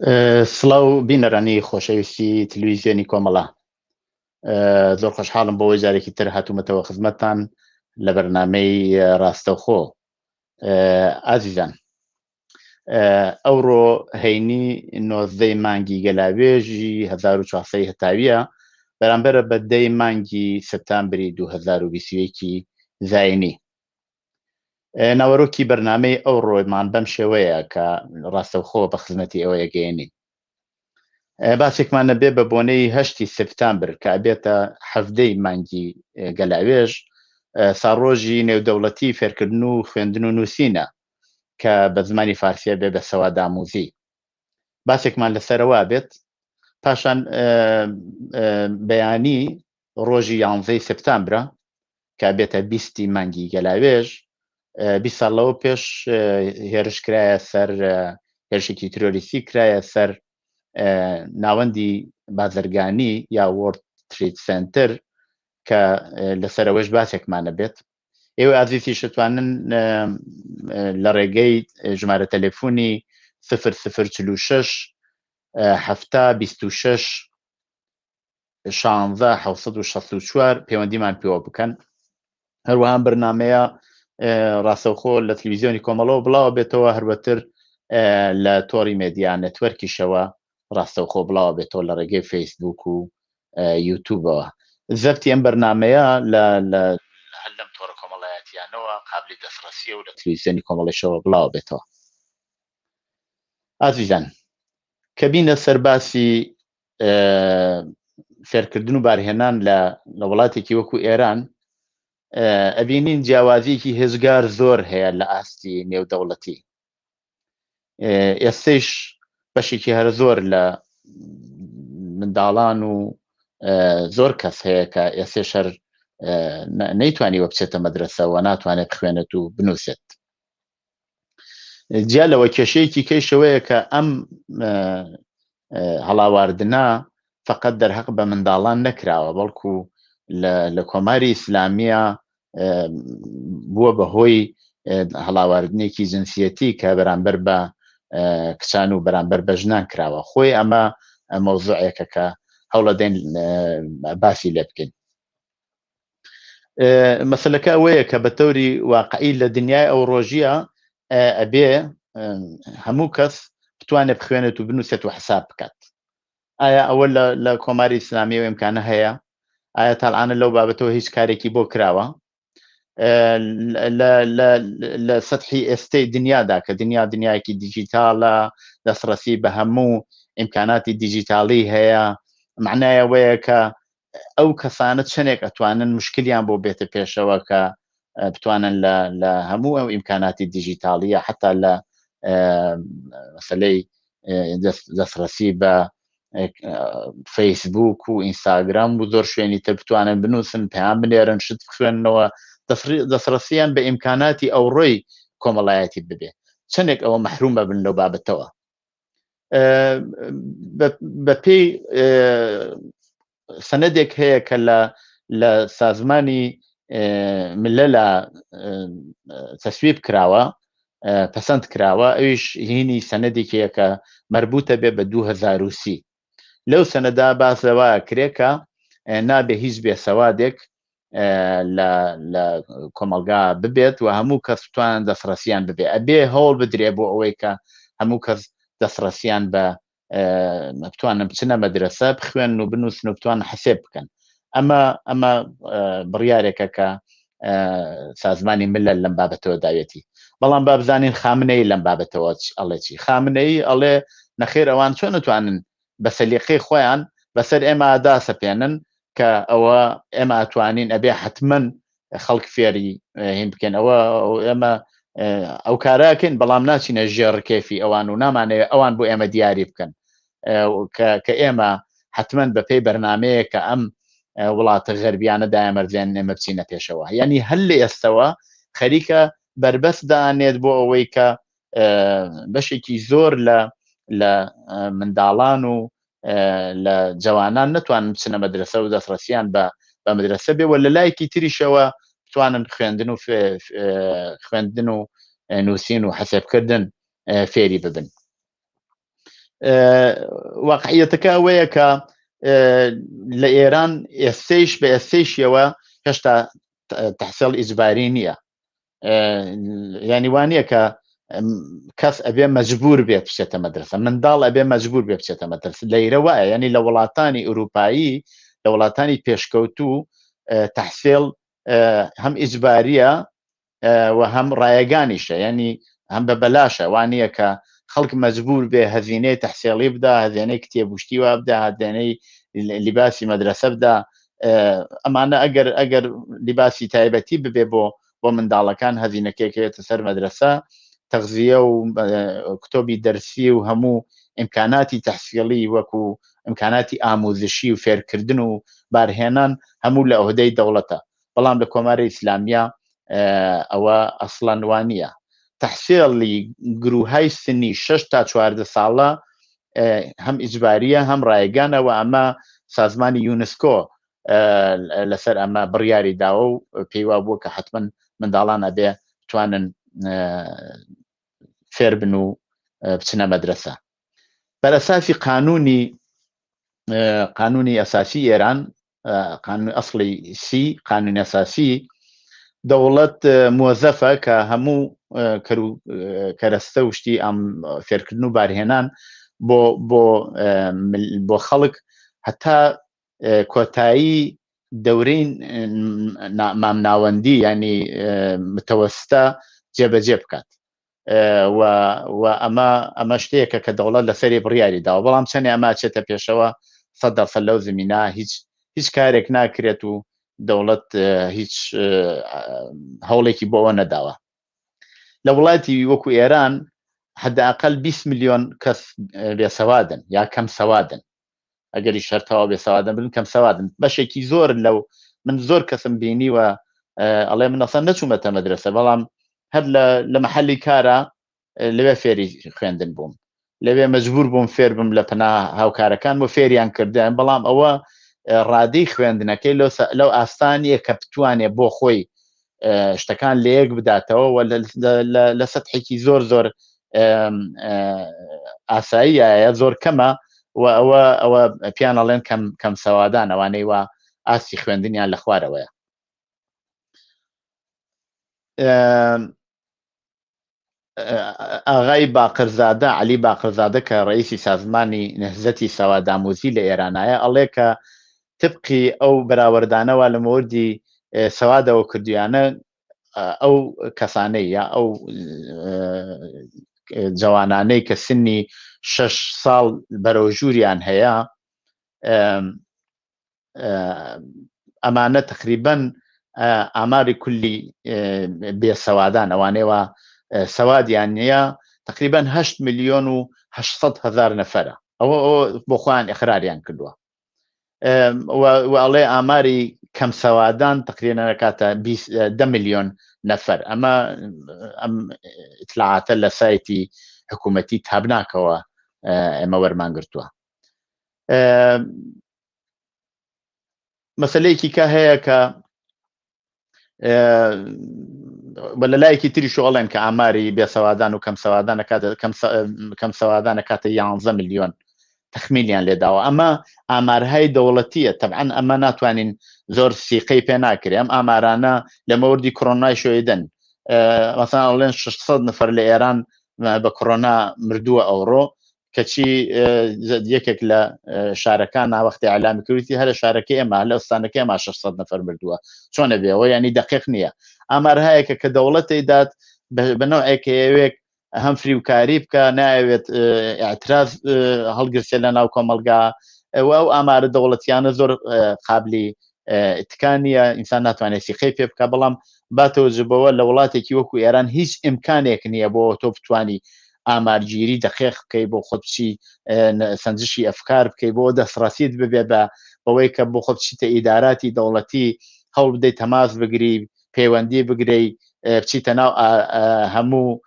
سڵاو بینەرانی خۆشەویستی تلویزیۆنی کۆمەڵە، زۆر خۆشحاڵم بۆ جارێکی تر هاتوومەتەوە خزمەتتان لە بەرنامەی ڕاستەوخۆ. ئازیزان، ئەوڕۆ هەینی 19 مانگی گەلاوێژی 1400 هەتاویە، بەرامبەرە بە 10 مانگی سەپتامبری 2021 زاینی. ناوەڕۆکی بەرنامەی ئەو ڕۆیمان بەم شێوەیە کە ڕاستەوخۆ بە خزمەتی ئەوە یەگەیەنی. باسێکمانە بێ بە بۆنەی 8 سپتامبر کە بێتە 17 مانگی گەلاوێژ، ساڕۆژی نێودەوڵەتی فێرکردن و خوێندن و نووسینە کە بە زمانی فارسیە بێ بە سەواد ئاموزی. باسێکمان لەسەرەوە بێت، پاشان بەیانی ڕۆژی 11 سپتامبرە کە بێتە 20 مانگی گەلاوێژ، 20 ساڵەوە پێش هێرش کرایە سەر هێرشێکی ترۆریستی کرایە سەر ناوەندی بازرگانی یا وۆرد تریت سنتر کە لەسەرەوەش باسێکمانە بێت. ئێوە ئازیزی شتوانن لە ڕێگەی ژمارە تەلێفۆنی 0046 7 26 16 764 پەیوەندیمان پێوە بکەن. هەروەها بەرنامەیە ڕاستەوخۆ لە تلویزیۆنی کۆمەڵەوە بڵاو بێتەوە، هەروەتر لە تۆڕی مێدیا نێتوەرکیشەوە ڕاستەوخۆ بڵاو بێتەوە لە ڕێگەی فەیسبوک و یوتیوبەوە. زەفتی ئەم بەرنامەیە هەر لەم تۆڕە کۆمەڵایەتیانەوە قابلی دەستڕەسیە و لە تلویزیۆنی کۆمەڵیشەوە بڵاو بێتەوە. ئازیزان، کە بینە سەرباسی فێرکردن و بارهێنان لە وڵاتێکی وەکو ئێران، ئەبینین جیاوازیەکی هێزگار زۆر هەیە لە ئاستی نێودەوڵەتی. ئێستش بەشێکی هەر زۆر لە منداڵان و زۆر کەس هەیە کە ئێستش هەر نەیتوانیوە بچێتە مەدرسەوە، ناتوانێت بخوێنێت و بنووسێت. جیا لەوە کێشەیەکی کەیشەوەیە کە ئەم هەڵاواردنە فقط دەرهەق بە منداڵان نەکراوە، بەڵکو لە کۆماری ئیسلامیە بووە بەهۆی هەڵاواردنێکی جنسیەتی کە بەرامبەر بە کچان و بەرامبەر بە ژنان کراوە. خۆی ئەمە مەوزوعێکە کە هەوڵە دێن باسی لێ بکەین. مەسەلەکە ئەوەیە کە بە تەوری واقعی لە دنیای ئەو ڕۆژیە ئەبێ هەموو کەس بتوانێت بخوێنێت و بنووسێت و حساب بکات. ئایا ئەوە لە کۆماری ئیسلامی و ئیمکانە هەیە؟ ئایا تاڵعانە لەو بابەتەوە هیچ کارێکی بۆ کراوە؟ لە سەتحی ئێستەی دنیادا کە دنیایەکی دیجیتاڵە، دەستڕەسی بە هەموو ئیمکاناتی دیجیتاڵی هەیە، معنایەوەیە کە ئەو کەسانە چەندێک ئەتوانن مشکلیان بۆ بێتە پێشەوە کە بتوانن لە هەموو ئەو ئیمکاناتی دیجیتاڵیە، حتا لە مەسەلەی دەستڕەسی بە فەیسبوک و ئینستاگرام و زۆر شوێنی تر بتوانن بنووسن، پەیام بنێرن، شت بخوێننەوە، دەستڕەسییان بە ئیمکاناتی ئەو ڕۆی کۆمەڵایەتی ببێ. چەندێک ئەوە مەحرومە بن لەو بابەتەوە. بە پێی سەنەدێک هەیە کە لە سازمانی ملەلە تەسویب کراوە، پەسەند کراوە، ئەویش هینی سەنەدێکیە کە مربوطە بێ بە 2030. لەو سەنەدا باسەوە کرێکە نابێ هیچ بێسەوادێک لە کۆمەلگا ببێت و هەموو کەس بتوانن دەستڕەسییان ببێ. ئەبێ هەوڵ بدرێ بۆ ئەوەی کە هەموو کەس دەستڕەسییان بە بتوانن بچنە مەدرسە، بخوێن و بنووسن و بتوانن حسێب بکەن. ئەمە بڕیارێکە کە سازمانی ملل لەم بابەتەوە داوێتی. بەڵام با بزانین خامنەی لەم بابەتەوە ئەڵێ چی. خامنەی ئەڵێ نەخێر ئەوان چۆن نتوانن بە سەلیقەی خۆیان بەسەر ئێمە داسەپێنن کە ئەوە ئێمە ئەتوانین ئەبێ حتمەن خەڵک فێری هین بکەن. ئێمە ئەو کاراکەین، بەڵام ناچینە ژێڕکێفی ئەوان و نامانەوێت ئەوان بۆ ئێمە دیاری بکەن کە ئێمە حتمەن بەپێی بەرنمەیە کە ئەم وڵاتە غەربیانە دامەرزێن ئێمە بچینە پێشەوە. یعنی هەر لە ئێستەوە خەریکە بربەست دانێت بۆ ئەوەی کە بەشێکی زۆر لە منداڵان و لە جوانان نتوانن بچنە مەدرسە و دەستڕەسییان بە مەدرسە بێ، و لە لایەکی تریشەوە بتوانن خوێندن و نووسین و حەسێبکردن فێری ببن. واقعیەتەکە ئەوەیە کە لە ئێران ئێستەیش بە ئێستەیشیەوە هێشتا تەحسیڵ ئیجباری نییە، ینی وانە کە کەس ئەبێ مەجبور بێت بچێتە مەدرسە، منداڵ ئەبێ مەجبور بێ بچێتە مەدرسە. لەیرە وایە، ینی لە وڵاتانی ئوروپایی، لە وڵاتانی پێشکەوتوو تەحسیڵ هەم ئیجباریە و هەم ڕایەگانیشە، ینی هەم بە بەلاشە، وانە کە خەڵک مەجبور بێ هەزینەی تەحسیڵی بدا، هەزینەی کتێبوشتی وا بدا، هەزینەی لیباسی مەدرسە بدا. ئەمانە ئەگەر لیباسی تایبەتی ببێ بۆ منداڵەکان، هەزینەکەیکەوێتە سەر مەدرسە، تەغزیە و کتۆبی دەرسی و هەموو ئیمکاناتی تەحسیڵی وەکو ئیمکاناتی ئاموزشی و فێرکردن و بارهێنان هەموو لە عوهدەی دەوڵەتە. بەڵام لە کۆمارە ئیسلامیە ئەوە ئەسڵەن وانە. تەحسیڵی گروههای سنی 6 تا 14 ساڵە هەم ئیجباریە هەم ڕایگانەوە. ئەمە سازمانی یونسکۆ لەسەر ئەمە بڕیاری داوە و پێیوا بووە کە حتمما منداڵان ئەبێ بتوانن فێر بن و بچنە مەدرسە. بەرئەساسی قانونی ئەساسی ئێران، قانون ئەسڵی سی، قانونی ئەساسی، دەوڵەت موەزەفە کە هەموو کەرەستە وشتی ئەم فێرکردن و بارهێنان بۆ خەڵک هەتا کۆتایی دەورەی مامناوەندی ینی متەوەستە جێبەجێ بکات. و ئەمە شتێکە کە دەوڵەت لەسەری بڕیاری داوە، بەڵام چەندێ ئەمە چێتە پێشەوە 100% لەو زمینە هیچ کارێک ناکرێت و دەوڵەت هیچ هەوڵێکی بۆەوە نەداوە. لە وڵاتی وەکو ئێران حداقل 20 ملیۆن کەس بێسەوادن یا کەم سەوادن، ئەگەری شەرتەوە بێسەوادن بن کەم سەوادن. بەشێکی زۆر لەو من زۆر کەسم بینی و ئەڵێ من ئەسڵ نەچوومەتە مەدرسە، بەڵام هەر لە مەحەلی کارە لەوێ فێری خوێندن بووم، لەوێ مەجبور بووم فێر بم لە پەنا هاوکارەکان بۆ فێریان کردیان. بەڵام ئەوە ڕادەی خوێندنەکەی لەو ئاستانیە کە بتوانێ بۆ خۆی شتەکان لە یەک بداتەوە و لە سەتحێکی زۆر ئاساییە، زۆر کەمە و ئەوە پیان ئەڵێن کەم سەوادان، ئەوانەی وا ئاسی خوێندنیان لە خوارەوەیە. ئاغای باقرزادە، عەلی باقرزادە کە ڕئیسی سازمانی نەهزەتی سەوادآموزی لە ئێرانایە، ئەڵێ کە تبقی ئەو بەراوەردانەوە لە مۆردی سەوادەوە کردویانە، ئەو کەسانەی یا ئەو جوانانەی کە سنی 6 ساڵ بەرەو ژووریان هەیە، ئەمانە تقریبەن ئاماری کولی بێسەوادان، ئەوانەوە سەوادیان نییە، تقریبان 8 ملیۆن و 800,000 نەفەرە. ئەوە بۆ خۆیان ئیقراریان کردووە. وڵێ ئاماری کەم سەوادان تقریبا کاتە 10 ملیۆن نەفەر. ئەم ئیطلاعاتە لە سایتی حکوومەتی تابناکەوە ئێمە وەرمانگرتووە. مەسەلەیەکی کە هەیە کە بە لەلایەکی تری شۆڵێن کە ئاماری بێسەوادان و کەم سەوادانە کاتە 11 ملیۆن تەخمینیان لێداوە. ئەمە ئامارهای دەوڵەتیە، تەبعاً ئەمە ناتوانین زۆر سیقەی پێ ناکرێ. ئەم ئامارانە لە مەوردی کۆڕۆنای شۆیدن، مەسەڵەن ئەڵێن 600 نەفەر لە ئێران بە کۆڕۆنا مردووە ئەوڕۆ، کەچی یەکێک لە شارەکان ناوەختی ئەعلامی کردوویەتی هەر لە شارەکەی ئێمە، لە ئەستانەکەی ئێمە 600 نەفەر مردووە. چۆنە بێەوە؟ ینی دەقیق نییە. ئامارهایەکە کە دەوڵەتی دات بەنەوەیەکە ئەوێک هەم فریوکاری بکە، ناوێت ئاعتراض هەڵگرسێ لە ناو کۆمەلگا. ئەو ئامارە دەوڵەتیانە زۆر قابلی ئتکانیە، ئینسان ناتوانێت سیقەی پێ بکە. بەڵام باتەوەجبەوە لە وڵاتێکی وەکو ئێران هیچ ئیمکانێک نییە بۆ تۆ بتوانی ئامارگیری دەقیق بکەی، بۆ خۆت بچی سنجشی ئەفکار بکەی، بۆ دەستڕاستیت ببێ بەوەی کە بۆ خۆت بچیتە ئیداراتی دەوڵەتی، هەوڵ بدەیت تەماس بگری، پەیوەندی بگرەی، بچیتە ناو هەموو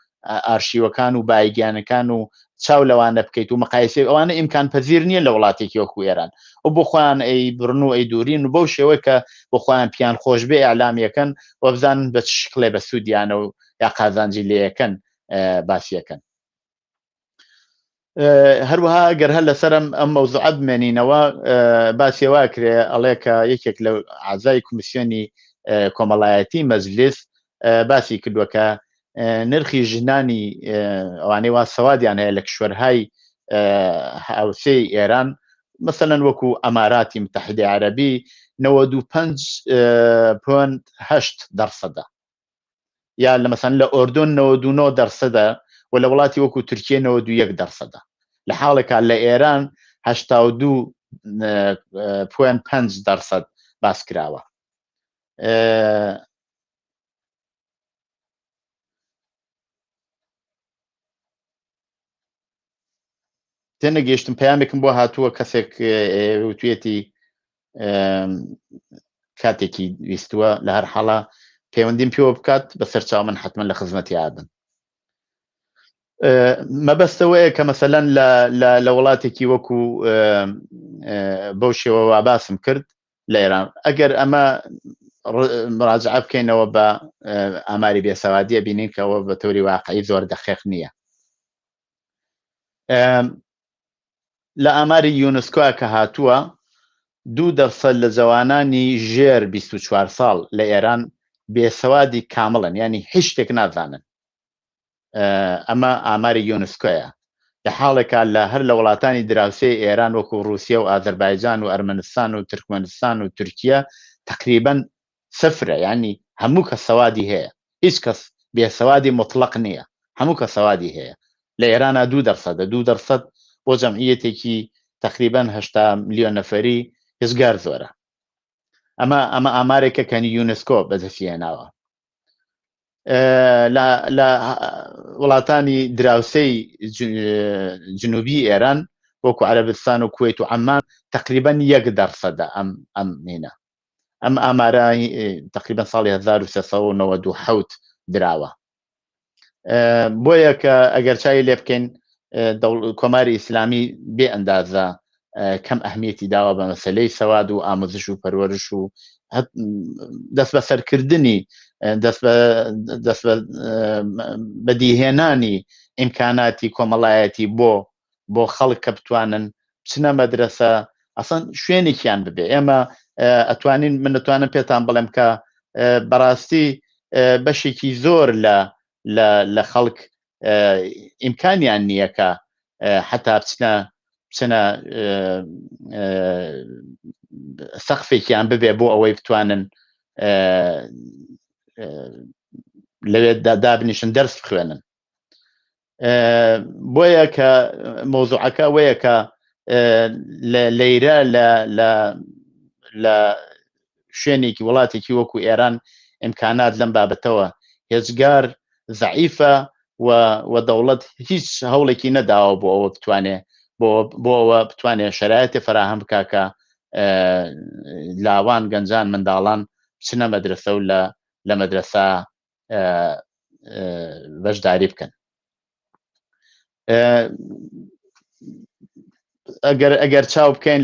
ئارشیوەکان و بایگیانەکان و چاو لەوانە بکەیت و مەقایسێ. ئەوانە ئیمکان پەزیر نییە لە وڵاتێکی وەکو ئێران. ئەو بۆ خۆیان ئەی بڕن و ئەی دوورین و بەو شێوەیە کە بۆ خۆیان پیان خۆش بێ ئەعلامیەکەن و بزانن بە چ شکڵێ بە سوودیانە و یا قازانجی لێیەکەن باسیەکەن. هەروەها گەر هەر لەسەرم ئەم مەوزوعە بمێنینەوە باسی وا کرێ ئەڵێ کە یەکێک لە ئاعزای کمیسیۆنی کۆمەڵایەتی مەجلیس باسی کردووە کە نرخی ژنانی ئەوانەی وا سەوادیان هەیە لە کشوەرهای هاوسەی ئێران مثلەن وەکو ئەماراتی متحیدەی عەرەبی 95.8% یا لە مثلەن لە ئۆردۆن 99% و لە وڵاتی وەکو تورکیە 91% لە حاڵێکا لە ئێران 82.5% باس کراوە. تێنەگەیشتم پەیامێکم بۆ هاتووە کەسێک وتوێتی کاتێکی ویستووە لە هەر حاڵە پەیوەندیم پێوە بکات بەسەر چاو من حتمما لە خزمەتی ئابن. مەبەستەوەیە کە مەسەلەن لە وڵاتێکی وەکو بەو شێوەوە باسم کرد لە ئێران ئەگەر ئەمە مراجعە بکەینەوە بە ئاماری بێسەوادیە بینین کەەوە بە تۆری واقعی زۆر دەخێق نییە. لە ئاماری یونسکۆ کە هاتووە 2% لە جوانانی ژێر 24 ساڵ لە ئێران بێسەوادی کامڵن، ینی هیچ شتێک نازانن. ئەمە ئاماری یونسکۆیە لە حاڵێکا لە هەر لە وڵاتانی دراوسێ ئێران وەکو رووسیا و ئازەربایجان و ئەرمەنستان و تورکمەنستان و تورکیە تقریبەن سفرە، ینی هەموو کە سەوادی هەیە، هیچ کەس بێسەوادی مطلق نییە، هەموو کە سەوادی هەیە. لە ئێرانە 2% بۆ جەمعیەتێکی تقریبەن 8 ملیۆن نەفەری هێزگار زۆرە. ئەمە ئامارێکە کەنی یونسکۆ بەدەستیهێناوە. لە وڵاتانی دراوسەی جنوبی ئێران وەکو عەرەبستان و کوێیت و عەمان تقریبەن 1% ئەم مینە. ئەم ئامارە تقریبەن ساڵی 1397 دراوە. بۆیە کە ئەگەر چای لێ بکەین کۆماری ئیسلامی بێ ئەندازە کەم ئەهمیەتی داوە بە مەسەلەی سەواد و ئامۆزش و پەروەرش و دەست بە سەرکردنی دەست بەدیهێنانی ئیمکاناتی کۆمەڵایەتی بۆ خەڵک کە بتوانن بچنە مەدرسە ئەسەن شوێنێکیان ببێ. ئێمە ئەتوانین من دەتوانم پێتان بڵێم کە بەڕاستی بەشێکی زۆر لە خەڵک ئیمکانیان نییە کە حتا بچنە سەقفێکیان ببێ بۆ ئەوەی بتوانن لەوێ دابنیشن دەرس بخوێنن. بۆیە کە مۆزوعەکە وەیە کە لەیرە لە شوێنێکی وڵاتێکی وەکو ئێران ئیمکانات لەم بابەتەوە هێزگار زەعیفە و دەوڵەت هیچ هەوڵێکی نەداوە بۆ ئەوە بتوانێ بۆ ئەوە بتوانێت شەرایەتی فراهەم بکا کە لاوان گەنجان منداڵان بچنە مەدرسە و لە مەدرسە بەشداری بکەن. ئەگەر چاو بکەین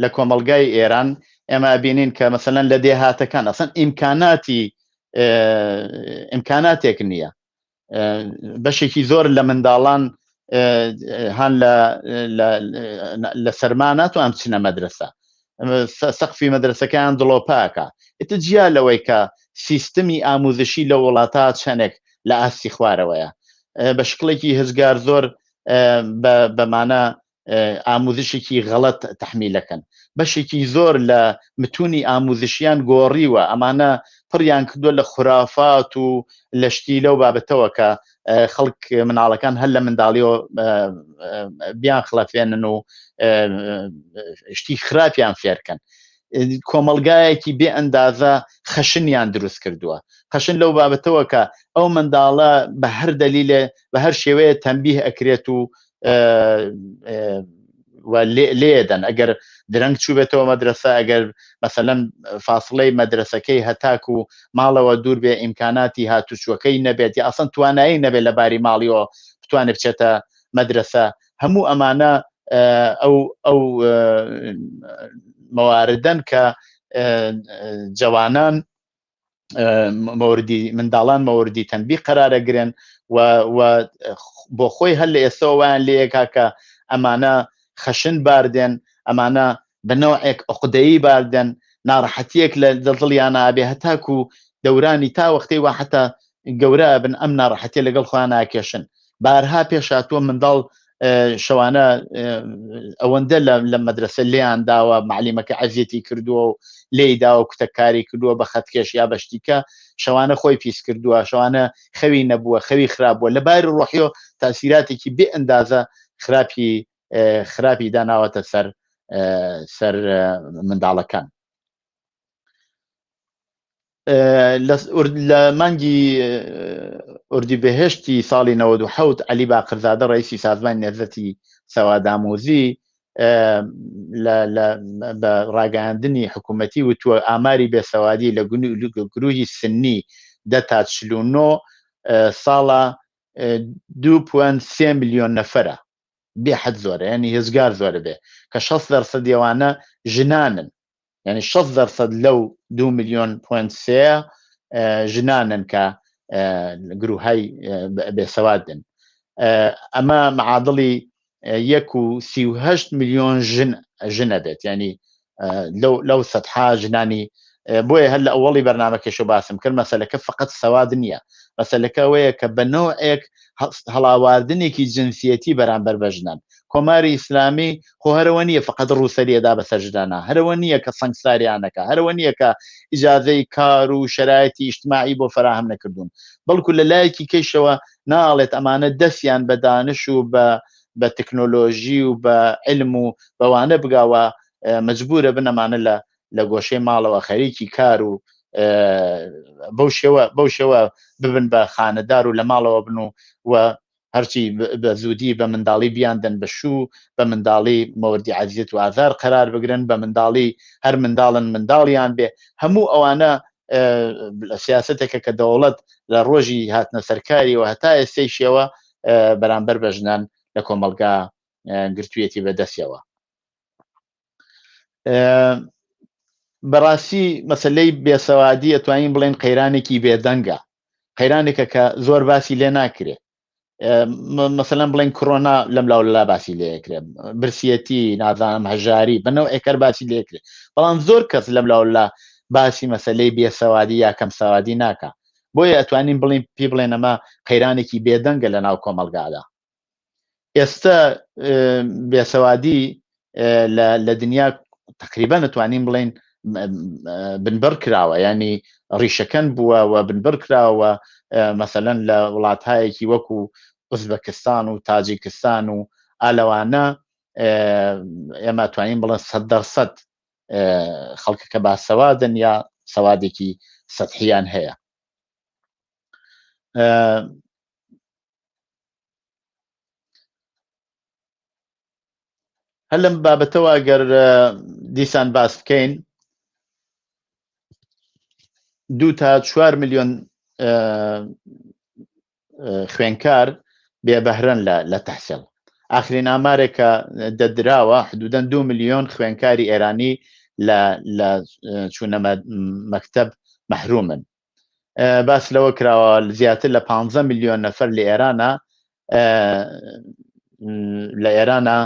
لە کۆمەڵگای ئێران ئێمە بینین کە مەسەلەن لە دێهاتەکان ئەسەن ئیمکاناتێک نییە. بەشێکی زۆر لە منداڵان هەن لە سەرما ناتوان بچنە مەدرسە، سەقفی مەدرسەکان دڵۆپاکە. ئێتە جیا لەوەی کە سیستەمی ئاموزشی لە وڵاتە چەندێک لە ئاستی خوارەوەیە بە شکڵێکی هزگار زۆر بەمانە ئاموزشێکی غەڵەت تەحمیلەکەن. بەشێکی زۆر لە متونی ئاموزشیان گۆڕیوە، ئەمانە پڕیان کردووە لە خورافات و لە شتی لەو بابەتەوە کە خەڵک مناڵەکان هەر لە منداڵیەوە بیان خڵەفێنن و شتی خراپیان فێرکەن. کۆمەلگایەکی بێ ئەندازە خەشنیان دروست کردووە. خەشن لەو بابەتەوە کە ئەو منداڵە بە هەر دەلیلێ بە هەر شێوەیە تەنبیه ئەکرێت و لێدەن. ئەگەر درەنگ چوو بێتەوە مەدرسە، ئەگەر مەسەلەن فاصلەی مەدرسەکەی هەتاک و ماڵەوە دوور بێ ئیمکاناتی هاتوچوەکەی نەبێت یا ئەسەن توانایی نەبێت لە باری ماڵیەوە بتوانێت بچێتە مەدرسە، هەموو ئەمانە ئەو مەواردن کە جوانان مەوردی منداڵان مەوردی تەنبیه قەرارەگرن و بۆ خۆی هەر لە ئێستاوایان لەیەکا کە ئەمانە خەشن باردێن، ئەمانە بەنەوعێک عقدەیی باردێن، ناڕەحەتیەک لە دڵیان ئابێ هەتاکو دەورانی تا وەختەی وا حتا گەورە بن ئەم ناڕەحەتیە لەگەڵ خۆیان ناکێشن. بارها پێشاتووە منداڵ شەوانە ئەوەندە لە مەدرسە لێیان داوە، معلیمەکە عەزیەتی کردووە و لێی داوە کوتەکاری کردووە بە خەتکێش یا بەشتیکە، شەوانە خۆی پیس کردووە، شەوانە خەوی نەبووە، خەوی خراپبووە، لە باری ڕۆحیۆ تاسیراتێکی بێ ئەندازە خراپی داناوەتە سەر منداڵەکان. لە مانگی ئوردیبهێشتی ساڵی 97 عەلی باقرزادە ڕئیسی سازمانی نێردەتی سەوادامۆزی بە ڕاگەیاندنی حکوومەتی وتووە ئاماری بێسەوادی لە گروهی سنی 10 تا 49 ساڵە 2.3 ملیۆن نەفەرە، بێحەد زۆرە، ینی هێزگار زۆرە بێ، کە 60% ئەوانە ژنانن، ینی 60% لەو 2 ملیۆن پوێنت سێ ژنانن کە گروههای بێسەوادن. ئەمە معادڵی 1.38 ملیۆن ژنە بێت، ینی لەو سەدها ژنانی. بۆیە هەر لە ئەوڵی بەرنامەکەشە باسم کرد مەسەلەکە فقط سەواد نییە، مەسەلەکە ئەوەیە کە بە نەوعێک هەڵاواردنێکی جنسیەتی بەرامبەر بە ژنان. کۆماری ئیسلامی خۆ هەرەوە نییە فقط ڕووسەریەدا بەسەر ژنانە، هەرەوە نییە کە سەنگساریانەکە، هەرەوە نییە کە ئیجازەی کار و شەرایەتی ئیجتماعی بۆ فراهم نەکردوون، بەڵکو لە لایەکی کەیشەوە ناڵێت ئەمانە دەستیان بە دانش و بە تەکنۆلۆژی و بە علم و بەوانە بگاوە مەجبورە بنەمانە لە گۆشەی ماڵەوە خەریکی کار و بەو شێوە ببن بە خانەدار و لە ماڵەوە بن و هەرچی بە زوودی بە منداڵی بیاندن بەشوو، بە منداڵی مەوردی عەزیەت و ئازار قەرار بگرن، بە منداڵی هەر منداڵن منداڵیان بێ. هەموو ئەوانە سیاسەتێکە کە دەوڵەت لە ڕۆژی هاتنە سەرکاری و هەتا ئێستەی شێوە بەرامبەر بە ژنان لە کۆمەلگا گرتوویەتی بەدەستیەوە. بەڕاستی مەسەلەی بێسەوادی ئەتوانین بڵێن قەیرانێکی بێدەنگە، قەیرانێکە کە زۆر باسی لێ ناکرێت. مەسەلەن بڵێن کۆڕۆنا لەم لاولا باسی لێکرێت، برسیەتی نازانم هەژاری بەنەوعێکەر باسی لێکرێت، بەڵام زۆر کەس لەم لاولا باسی مەسەلەی بێسەوادی یا کەم سەوادی ناکە. بۆیە ئەتوانین بڵین پێ بڵێن ئەمە قەیرانێکی بێدەنگە لە ناو کۆمەلگادا. ئێستا بێسەوادی لە دنیا تقریبا ئەتوانین بڵێن بنبەر کراوە، ینی ڕیشەکەن بووە و بنبەر کراوە. مەسەلەن لە وڵاتهایەکی وەکو ئوزبەکستان و تاجیکستان و ئالەوانە ئێمە توانین بڵێن 100% خەڵکەکە باسەوادن یا سەوادێکی سەدحیان هەیە. هەر لەم بابەتەوە ئەگەر دیسان باس بکەین 2 تا 4 ملیۆن خوێنکار بێبەهرەن لە تەحسیڵ. ئاخرین ئامارێکە دەدراوە حدودەن 2 ملیۆن خوێنکاری ئێرانی لە چوونە مەکتەب مەحرومن. باس لەوە کراوە زیاتر لە 15 ملیۆن نەفەر لە ئێرانە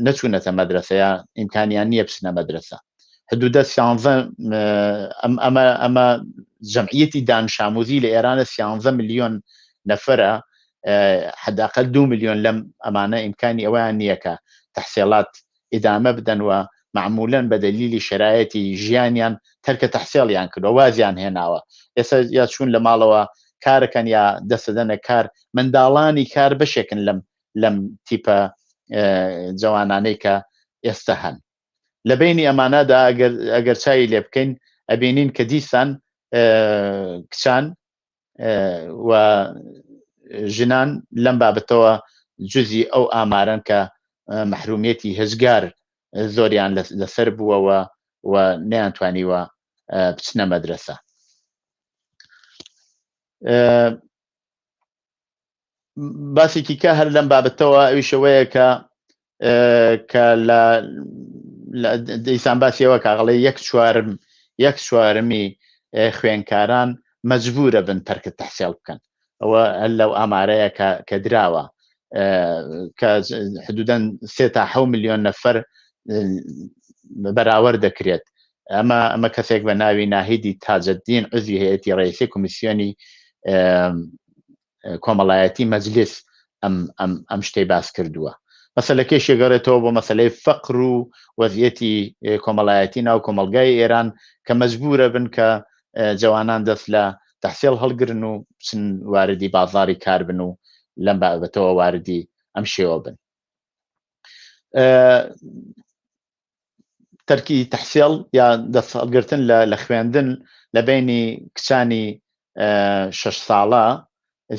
نەچوونەتە مەدرسەیە، ئیمکانیان نییە بچنە مەدرسە. حدودە 13 ئەمە جەمعیەتی دانشاموزی لە ئێرانە 13 ملیۆن نەفەرە، حداقل 2 ملیۆن لەم ئەمانە ئیمکانی ئەویان نییە کە تەحسیڵات ئیدامە بدەن و معمولاً بە دەلیلی شرایەتی ژیانیان تەرکە تەحسیڵیان کردووە، وازیان هێناوە. ئێستا یا چوون لە ماڵەوە کارەکەن یا دەستەدەنە کار. منداڵانی کار بەشێکن لەم تیپە جوانانەی کە ئێستا هەن. لە بینی ئەمانەدا ئەگەر چای لێ بکەین ئەبینین کە دیسان کچان و ژنان لەم بابەتەوە جزئی ئەو ئامارن کە مەحرومیەتی هێزگار زۆریان لەسەر بووەوە و نەیانتوانیوە بچنە مەدرسە. باسێکی کە هەر لەم بابەتەوە ئەویشەوەیە کە لە دیسان باسیەوە کاغڵی 1/4 خوێنکاران مەجبورە بن تەرکە تەحسیل بکەن ئەوە هەر لەو ئامارەیە کە دراوە کە حدودەن 3 تا 7 ملیۆن نەفەر بەراورد دەکرێت ئەمە کەسێک بە ناوی ناهیدی تاجەدین عزوی هەیەتی ڕئیسی کۆمیسیۆنی کۆمەڵایەتی مەجلیس ئەم شتەی باس کردووە مەسەلەکەی شێگەڕێتەوە بۆ مەسەلەی فەقر و وەزعیەتی کۆمەڵایەتی ناو کۆمەلگای ئێران کە مەجبورە بن کە جوانان دەست لە تەحسیل هەڵگرن و چن واردی بازاری کار بن و لەم بابەتەوە واردی ئەم شێوە بن تەرکی تەحسیل یا دەست هەڵگرتن لە خوێندن لە بینی کچانی 6 ساڵە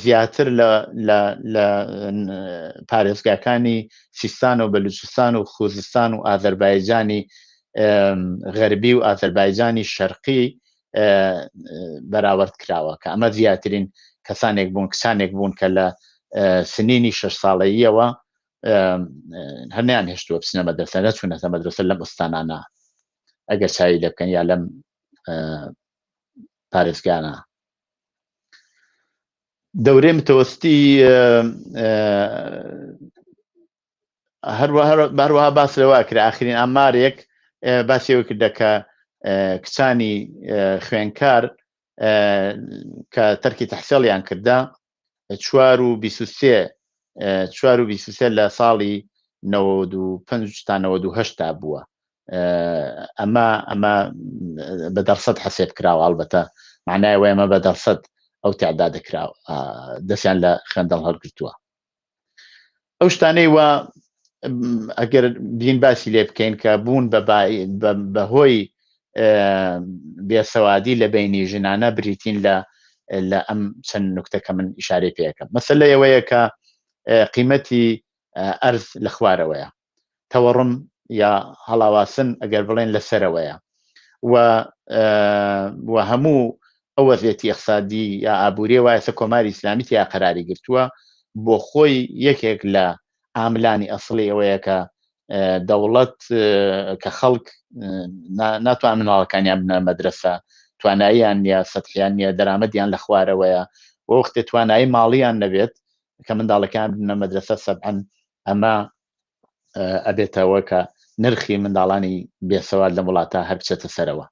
زیاتر لە پارێزگاکانی سیستان و بەلوچستان و خوزستان و ئازەربایجانی غەربی و ئازەربایجانی شەرقی بەراورد کراوە کە ئەمە زیاترین کەسانێک بوون کچانێک بوون کە لە سنینی 6 ساڵەییەوە هەرنیان هێشتووە بچنە مەدرسە نەچوونەتە مەدرسە لەم ئستانانە ئەگەر چاوی لێ بکەن یا لەم پارێزگانە دەورەی متەوەستی هەروەها باس لەوە کرا ئاخرین ئامارێک باسیەوە کردە کە کچانی خوێنکار کە تەرکی تەحسیڵیان کردا 4.23 لە ساڵی 95 تا 98 بووە ئەمە بە دەرسەد حەسێب کراوە ئەڵبەتە معنای ئەوەیە ئەمە بە دەرسەد ئەو تعداد دەکراوە دەستیان لە خوێندن هەڵگرتووە ئەو شتانەی وە ئەگەر بین باسی لێ بکەین کە بوون بەهۆی بێسەوادی لە بینی ژنانە بریتین لە ئەم چەند نوکتەکە من ئیشارەی پێەکەم مەسەلە ئەوەیە کە قیمەتی ئەرز لە خوارەوەیە تەوەڕم یا هەڵاواسن ئەگەر بڵێن لەسەرەوەیە و هەموو ئەو وەزعیەتی ئیقتصادی یا ئابووری وایەسە کۆماری ئیسلامی تیا قەراری گرتووە بۆ خۆی یەکێک لە عاملانی ئەسڵی ئەوەیە کە دەوڵەت کە خەڵک ناتوان مناڵەکانیان بنە مەدرسە تواناییان نیە سەتحیان نیە دەرامەدیان لە خوارەوەیە وەختێ توانایی ماڵیان نەبێت کە منداڵەکان بنە مەدرسە سەبعەن ئەمە ئەبێتەوە کە نرخی منداڵانی بێسەواد لە وڵاتە هەر بچێتە سەرەوە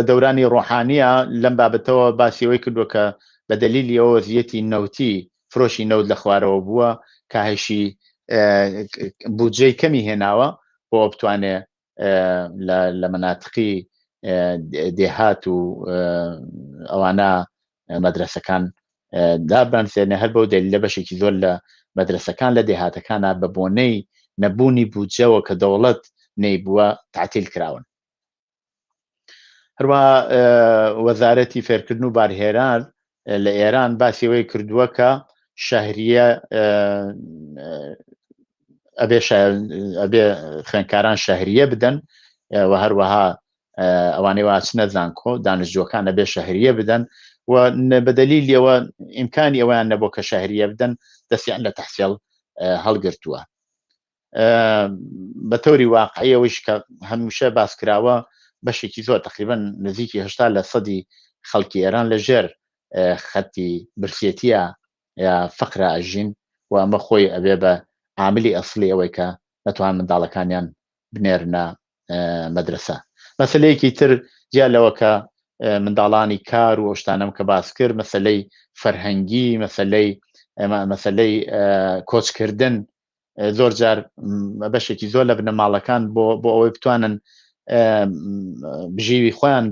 دەورانی ڕۆحانیە لەم بابەتەوە باسیەوەی کردووە کە بە دەلیلی ئەوە وەزعیەتی نەوتی فرۆشی نەوت لە خوارەوە بووە کاهێشی بودجەی کەمی هێناوە بۆ بتوانێت لە مناتقی دێهات و ئەوانە مەدرسەکان دابانسێنێ هەر بەو دەلیلە بەشێکی زۆر لە مەدرسەکان لە دێهاتەکانە بە بۆنەی نەبوونی بودجەوە کە دەوڵەت نەیبووە تعتیل کراون هەروەها وەزارەتی فێرکردن و بارهێران لە ئێران باسیەوەی کردووە کە شەهریە ئەبێ خوێنکاران شەهریە بدەن و هەروەها ئەوانەی واچنە زانکۆ دانیشتووەکان ئەبێ شەهریە بدەن و بەدەلیلیەوە ئیمکانی ئەویان نەبوو کە شەهریە بدەن دەستیان لە تەحسیڵ هەڵگرتووە بە تەوری واقعیەوەش کە هەمیشە باسکراوە بەشێکی زۆر تقریبا نزیکی 80% خەڵکی ئێران لەژێر خەتی برسێتیە یا فەقرە ئەژین و ئەمە خۆی ئەبێ بە عاملی ئەسڵی ئەوەی کە نەتوان منداڵەکانیان بنێرنە مەدرسە مەسەلەیەکی تر جیا لەوە کە منداڵانی کار و شتانەم کە باس کرد مەسەلەی فەرهەنگی مەسەلەی کۆچکردن زۆر جار بەشێکی زۆر لە بنەماڵەکان بۆ ئەوەی بتوانن بژیوی خۆیان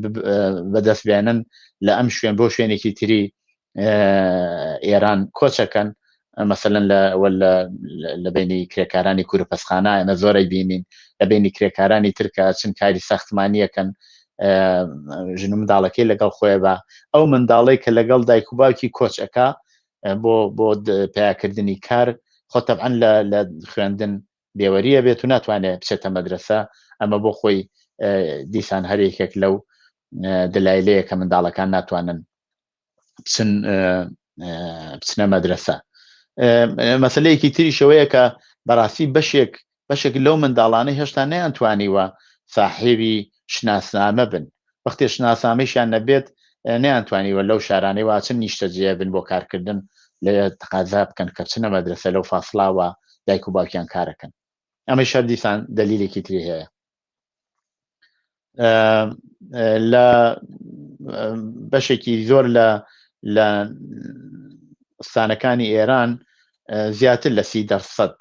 بەدەست بێنن لە ئەم شوێن بۆ شوێنێکی تری ئێران کۆچەکەن مەسەلەن لە بینی کرێکارانی کوورپەسخانە ئەمە زۆرەی بینین لە بینی کرێکارانی ترکە چن کاری ساختمانیەکەن ژن و منداڵەکەی لەگەڵ خۆی بە ئەو منداڵەی کە لەگەڵ دایک و باوکی کۆچەکە بۆ پیاکردنی کار خۆ تەبعەن لە خوێندن بێوەریە بێت و ناتوانێت بچێتە مەدرسە ئەمە بۆ خۆی دیسان هەرێکێک لەو دلایلەیە کە منداڵەکان ناتوانن بچنە مەدرسە مەسەلەیەکی تریشەوەیە کە بەڕاستی بەشێک لەو منداڵانەی هێشتا نەیانتوانیوە ساحێبی شناسنامە بن وەختی شناسامیشیان نەبێت نەیانتوانیوە لەو شارانەی واچن نیشتەجێ بن بۆ کارکردن لە تەقازا بکەن کە بچنە مەدرسە لەو فاسڵاوە دایک و باوکیان کارەکەن. ئەمە شەر دیسان دلیلێکی تری هەیە. لە بەشێکی زۆر لە ستانەکانی ئێران زیاتر لە 30%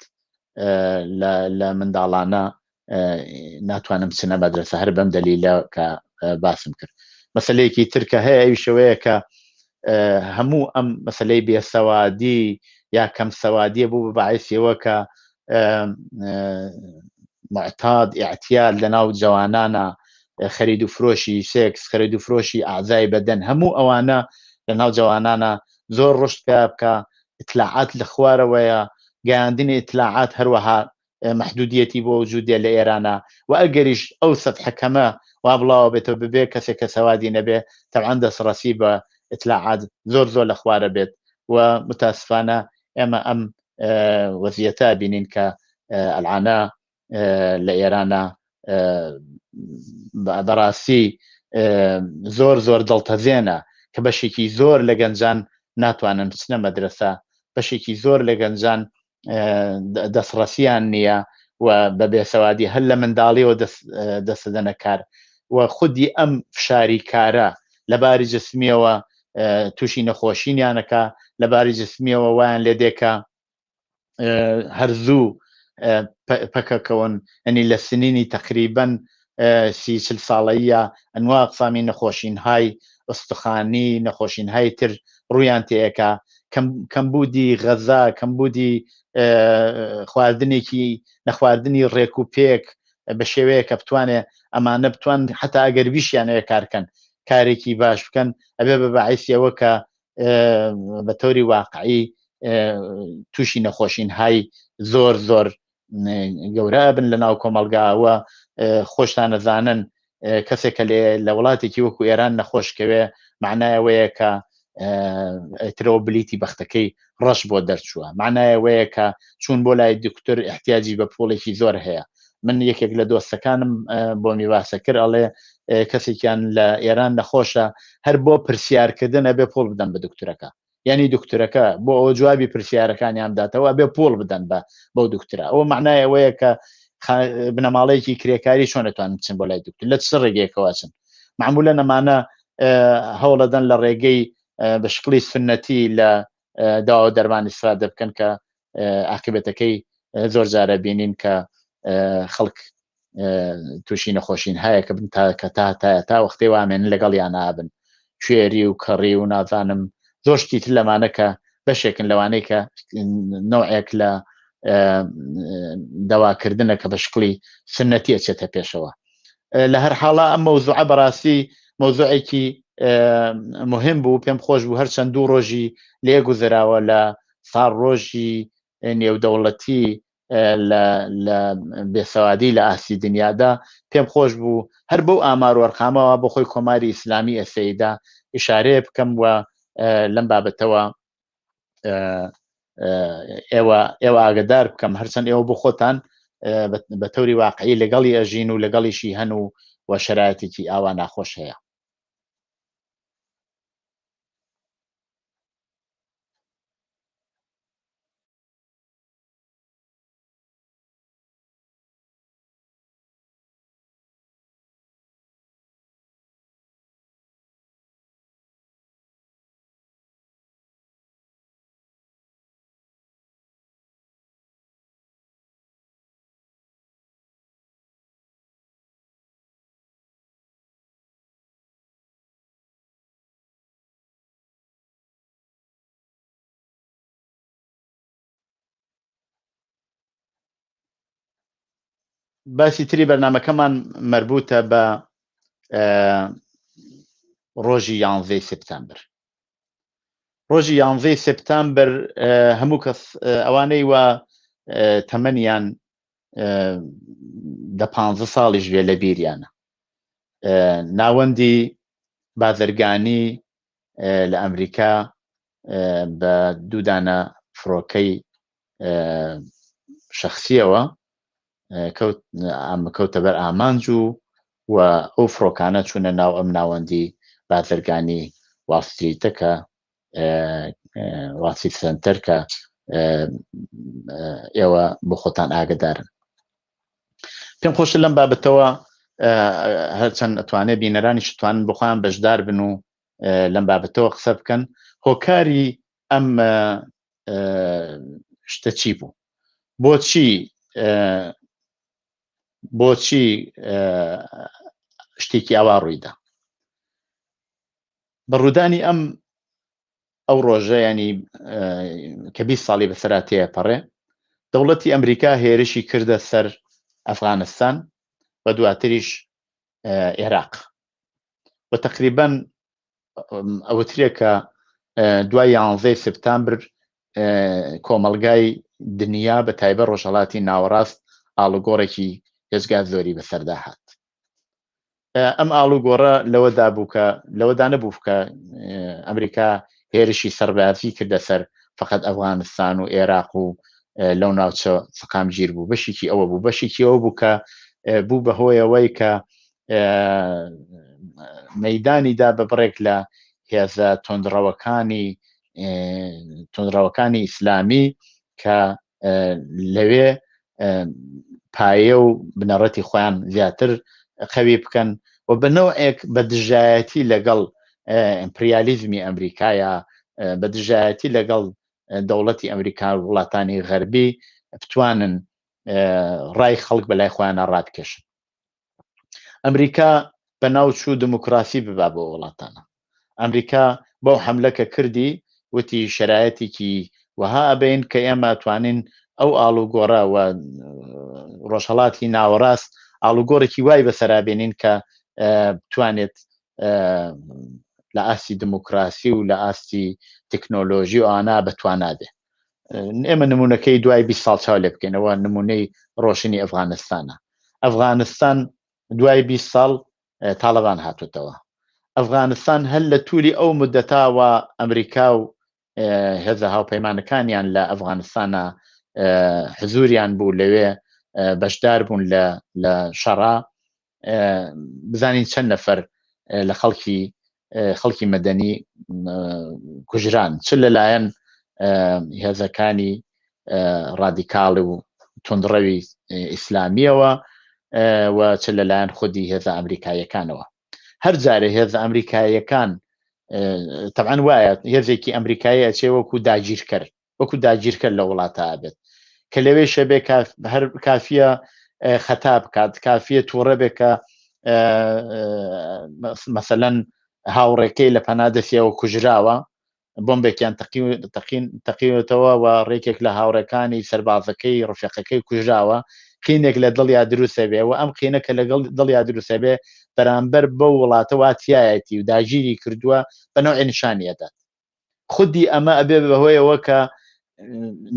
لە منداڵانە ناتوانم بچنە مەدرسە هەر بەم دلیلە کە باسم کرد. مەسلەیەکی ترکە هەیە ئەوی شەوەیە کە هەموو ئەم مەسلەی بێسەوادی یا کەم سەوادیە بوو بەعیسیەوە کە معتاد ئاعتیاد لە ناو جوانانە، خەرید و فرۆشی سێکس، خەرید و فرۆشی ئاعزای بەدەن، هەموو ئەوانە لە ناو جوانانە زۆر ڕشت بکە ئیطلاعات لە خوارەوەیە، گەیاندنی ئیطلاعات هەروەها محدودیەتی بۆ وجودێ لە ئێرانە و ئەگەریش ئەو سەفحەکەمە وا بڵاوە بێتەوە ببێ کەسێک کە سەوادی نەبێ تەبعاً دەسڕەسی بە ئیطلاعات زۆر لە خوارە بێت و متاسفانە ئێمە ئەم وەزیەتە بینین کە ئەلعانە لە ئێرانە بەڕاستی زۆر دڵتەزێنە کە بەشێکی زۆر لە گەنجان ناتوانن بچنە مەدرسە، بەشێکی زۆر لە گەنجان دەسڕەسییان نییە و بە بێسەوادی هەر لە منداڵیەوە دەسەدەنە کار و خودی ئەم فشاری کارە لەباری جسمیەوە تووشی نەخۆشینیانەکە، لەباری جسمیەوە وایان لێ دێکە هەرزوو پەکەکەون ئەنی لە سنینی تقریبەن 30-40 ساڵەیە ئەنوا قسامی نەخۆشینهای ئستخانی، نەخۆشینهای تر ڕوویان تێیەکە، کەمبودی غەزا، کەمبودی خواردنێکی نەخواردنی ڕێک و پێک بە شێوەیە کە بتوانێ ئەمانە بتوان حتا ئەگەر ویشیانەیە کارکەن کارێکی باش بکەن ئەبێ بە بەعیسیەوە کە بە تۆری واقعی تووشی نەخۆشینهای زۆر گەورە بن لە ناو کۆمەلگاوە. خۆشتان نەزانن کەسێکە لە وڵاتێکی وەکو ئێران نەخۆشکەوێ معنایەوەیە کە ترەوە بلیتی بەختەکەی ڕەش بۆ دەرچووە، معنایەوەیە کە چوون بۆ لای دکتۆر احتیاجی بە پۆڵێکی زۆر هەیە. من یەکێک لە دۆستەکانم بۆ میواسە کرد ئەڵێ کەسێکیان لە ئێران نەخۆشە هەر بۆ پرسیارکردن ئەبێ پۆڵ بدەن بە دکتۆرەکە، یعنی دکتۆرەکە بۆ ئەوە جوابی پرسیارەکانیان بداتەوە ئەبێ پۆڵ بدەن بەو دکتۆرە. ئەوە معنایەوەیە کە بنەماڵەیەکی کرێکاری چۆن دەتوانن بچن بۆ لای دکتۆر لە چ ڕێگەیەکەوە چن. معمولەن ئەمانە هەوڵەدەن لە ڕێگەی بە شکلی سنەتی لە داوا دەرمان ئیسفادە بکەن کە عاقبەتەکەی زۆر جارە بینین کە خەڵک تووشی نەخۆشین هەیە کە بن کە تا وەختەی وامێنن لەگەڵیان نابن، کوێری و کەڕی و نازانم زۆر شتی تر لەمانە کە بەشێکن لەوانەیە کە نەوعێک لە داواکردنە کە بە شکلی سنەتی ئەچێتە پێشەوە. لە هەر حاڵە ئەم مەوزوعە بەڕاستی مەوزوعێکی مهم بوو، پێم خۆش بوو هەرچەند 2 ڕۆژی لێ گوزراوە لە ساڵ ڕۆژی نێودەوڵەتی لە بێسەوادی لە ئاسی دنیادا پێم خۆش بوو هەر بەو ئامار وەرخامەوە بۆ خۆی کۆماری ئیسلامی ئەسەیدا ئیشارەیە بکەم و لەم بابەتەوە ئێوە ئاگدار بکەم هەرچەند ئێوە بۆ خۆتان بە تەوری واقعی لەگەڵی ئەژین و لەگەڵیشی هەن و شەرایەتێکی ئاوا ناخۆش هەیە. باسی تری بەرنامەکەمان مربوطە بە ڕۆژی 11 سپتامبر. ڕۆژی 11 سپتامبر هەموو کەس ئەوانەی وە تەمەنیان 15 ساڵیش بێ لە بیریانە ناوەندی بازرگانی لە ئەمریکا بە 2 دانە فڕۆکەی شەخصیەوە کەوتە بەر ئامانج و و ئەو فڕۆکانە چوونە ناو ئەم ناوەندی بازرگانی واڵستریتە کە واستریت سنتەر کە ئێوە بۆ خۆتان ئاگدارن. پێم خۆشە لەم بابەتەوە هەرچەند ئەتوانێت بینەرانیش توانن بخۆیان بەشدار بن و لەم بابەتەوە قسە بکەن. هۆکاری ئەم شتە چی بوو؟ بۆچی شتێکی ئاوا ڕوویدا؟ بەڕوودانی ئەو ڕۆژە ینی کە 20 ساڵی بەسەراتەیە پەڕێ، دەوڵەتی ئەمریکا هێرشی کردە سەر ئەفغانستان و دواتریش عێراق و تقریبا ئەوترێ کە دوای 11 سپتامبر کۆمەلگای دنیا بە تایبەت ڕۆژهەڵاتی ناوەڕاست ئاڵوگۆڕێکی هێزگا زۆری بەسەردا هات. ئەم ئاڵوگۆڕە لەوەدا نەبوو کە ئەمریکا هێرشی سەربازی کردە سەر فقط ئەفغانستان و عێراق و لەو ناوچە سقامگیر بوو. بەشێکی ئەوە بوو، بەشێکی ئەوە بوو کە بوو بەهۆیەوەی کە مەیدانیدا ببڕێک لە هێزە تۆندڕەوەکانی ئیسلامی کە لەوێ پایە و بنەڕەتی خۆیان زیاتر قەوی بکەن و بەنەوەیەک بە دژایەتی لەگەڵ ئیمپریالیزمی ئەمریکایە، بە دژایەتی لەگەڵ دەوڵەتی ئەمریکا و وڵاتانی غەربی بتوانن ڕای خەڵک بەلای خۆیانە ڕادکێشن. ئەمریکا بە ناوچوو دموکراسی ببا بۆ وڵاتانە. ئەمریکا بەو حەملەکە کردی وتی شەرایەتێکی وەها ئەبین کە ئێمە توانین ئەو ئاڵوگۆڕە و ڕۆژهەڵاتی ناوەڕاست ئاڵوگۆڕێکی وای بەسەرابێنین کە بتوانێت لە ئاستی دموکراسی و لە ئاستی تەکنۆلۆژی و ئانا بەتوانادێ. ئێمە نمونونەکەی دوای 20 ساڵ چاو لێ بکەینەوە. نمونەی ڕۆشنی ئەفغانستانە. ئەفغانستان دوای 20 ساڵ تاالبان هاتوتەوە. ئەفغانستان هەر لە تووری ئەو مدەتاوە ئەمریکا و هێزە هاوپەیمانەکانیان لە ئەفغانستانە حزوریان بوو، لەوێ بەشدار بوون لە شەڕا. بزانین چەند نەفەر لە خەڵکی مەدەنی کوژران، چ لەلایەن هێزەکانی ڕادیکاڵ و تندڕەوی ئیسلامیەوە و چ لەلایەن خودی هێزە ئەمریکایەکانەوە. هەر جارێ هێزە ئەمریکایەکان طبعاً وایە هێزێکی ئەمریکایی ئەچێ وەکو داگیرکەر لە وڵاتە ئابێت کە لەوێ شەبێ هەر کافیە خەتا بکات، کافیە تووڕە بێ کە مەسەلەن هاوڕێکەی لە پەنادەسیەوە کوژراوە، بۆمبێکیان تەقیوتەوە و ڕێکێک لە هاوڕەکانی سەربازەکەی ڕفێقەکەی کوژراوە، قینێک لە دڵیا دروستە بێ و ئەم قینەکە لەگەڵ دڵیا دروستە بێ بەرامبەر بەو وڵاتە واتیایەتی و داگیری کردووە بەنەوعی نیشانیەدات. خودی ئەمە ئەبێ بەهۆیەوە کە